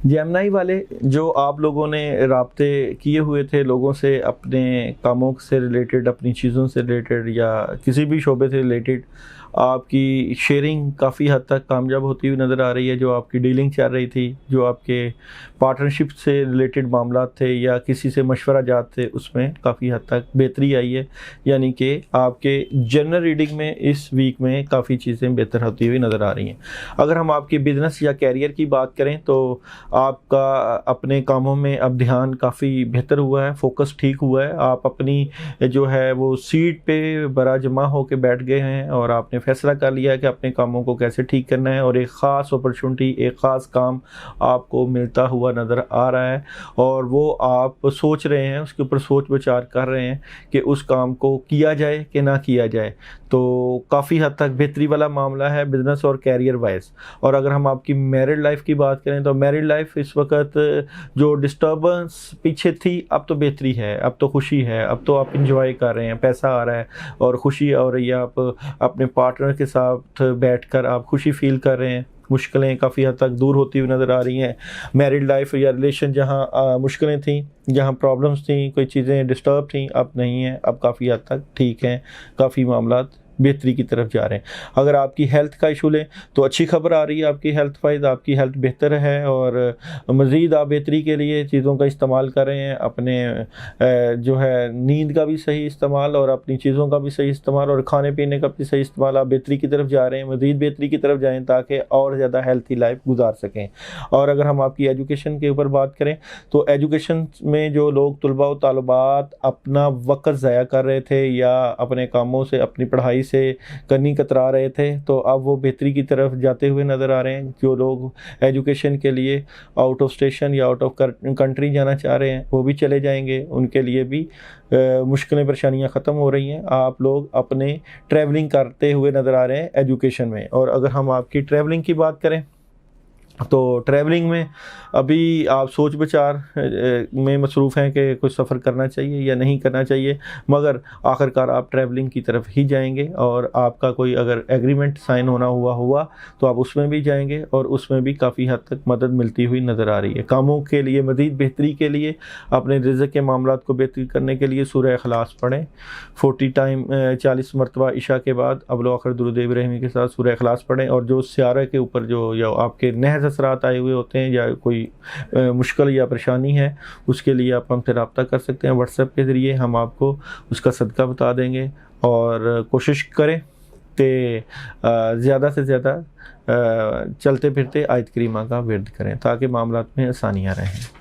Gemini वाले जो आप लोगों ने राब्ते किए हुए थे लोगों से अपने कामों से रिलेटेड, अपनी चीज़ों से रिलेटेड या किसी भी शोबे से रिलेटेड, आपकी शेयरिंग काफ़ी हद तक कामयाब होती हुई नज़र आ रही है। जो आपकी डीलिंग चल रही थी, जो आपके पार्टनरशिप से रिलेटेड मामला थे या किसी से मशवरा जात थे, उसमें काफ़ी हद तक बेहतरी आई है। यानी कि आपके जनरल रीडिंग में इस वीक में काफ़ी चीज़ें बेहतर होती हुई नज़र आ रही हैं। अगर हम आपके बिज़नेस या कैरियर की बात करें तो आपका अपने कामों में अब ध्यान काफ़ी बेहतर हुआ है, फोकस ठीक हुआ है। आप अपनी जो है वो सीट पे बड़ा जमा होकर बैठ गए हैं और आपने फैसला कर लिया है कि अपने कामों को कैसे ठीक करना है, और एक ख़ास अपॉर्चुनिटी, एक ख़ास काम आपको मिलता हुआ नज़र आ रहा है और वो आप सोच रहे हैं, उसके ऊपर सोच विचार कर रहे हैं कि उस काम को किया जाए कि ना किया जाए। तो काफ़ी हद तक बेहतरी वाला मामला है बिज़नेस और कैरियर वाइज। और अगर हम आपकी मैरिड लाइफ की बात करें तो मैरिड लाइफ इस वक्त जो डिस्टर्बेंस पीछे थी, अब तो बेहतरी है, अब तो खुशी है, अब तो आप इंजॉय कर रहे हैं, पैसा आ रहा है और खुशी हो रही है। आप अपने पार्टनर के साथ बैठकर आप खुशी फील कर रहे हैं, मुश्किलें काफ़ी हद तक दूर होती हुई नज़र आ रही हैं। मैरिड लाइफ या रिलेशन जहाँ मुश्किलें थी, जहाँ प्रॉब्लम्स थी, कोई चीज़ें डिस्टर्ब थी, अब नहीं है, अब काफ़ी हद तक ठीक हैं, काफ़ी मामलात बेहतरी की तरफ जा रहे हैं। अगर आपकी हेल्थ का इशू लें तो अच्छी खबर आ रही है आपकी हेल्थ वाइज, आपकी हेल्थ बेहतर है और मज़ीद आप बेहतरी के लिए चीज़ों का इस्तेमाल कर रहे हैं। अपने जो है नींद का भी सही इस्तेमाल और अपनी चीज़ों का भी सही इस्तेमाल और खाने पीने का भी सही इस्तेमाल, आप बेहतरी की तरफ जा रहे हैं, मज़ीद बेहतरी की तरफ जाएँ ताकि और ज़्यादा हेल्थी लाइफ गुजार सकें। और अगर हम आपकी एजुकेशन के ऊपर बात करें तो एजुकेशन में जो लोग तलबा व तालिबात अपना वक़्त ज़ाया कर रहे थे या अपने कामों से, अपनी पढ़ाई से करनी कतरा रहे थे, तो अब वो बेहतरी की तरफ जाते हुए नज़र आ रहे हैं। जो लोग एजुकेशन के लिए आउट ऑफ स्टेशन या आउट ऑफ कंट्री जाना चाह रहे हैं वो भी चले जाएंगे, उनके लिए भी मुश्किलें परेशानियां ख़त्म हो रही हैं। आप लोग अपने ट्रैवलिंग करते हुए नज़र आ रहे हैं एजुकेशन में। और अगर हम आपकी ट्रैवलिंग की बात करें तो ट्रैवलिंग में अभी आप सोच विचार में मसरूफ़ हैं कि कुछ सफ़र करना चाहिए या नहीं करना चाहिए, मगर आखिरकार आप ट्रैवलिंग की तरफ ही जाएंगे और आपका कोई अगर एग्रीमेंट साइन होना हुआ तो आप उसमें भी जाएंगे और उसमें भी काफ़ी हद तक मदद मिलती हुई नज़र आ रही है। कामों के लिए मज़ीद बेहतरी के लिए, अपने रिज़्क़ के मामलात को बेहतर करने के लिए सूरह इखलास पढ़ें 40 मरतबा इशा के बाद अवल आखिर दुरूद इब्राहिमी के साथ सूरह इखलास पढ़ें। और जो सियारे के ऊपर जो या आपके नहज असरात आए हुए होते हैं या कोई मुश्किल या परेशानी है, उसके लिए आप हमसे रब्ता कर सकते हैं व्हाट्सएप के ज़रिए, हम आपको उसका सदका बता देंगे। और कोशिश करें कि ज़्यादा से ज़्यादा चलते फिरते आयत करीमा का विर्द करें ताकि मामलात में आसानियाँ रहें।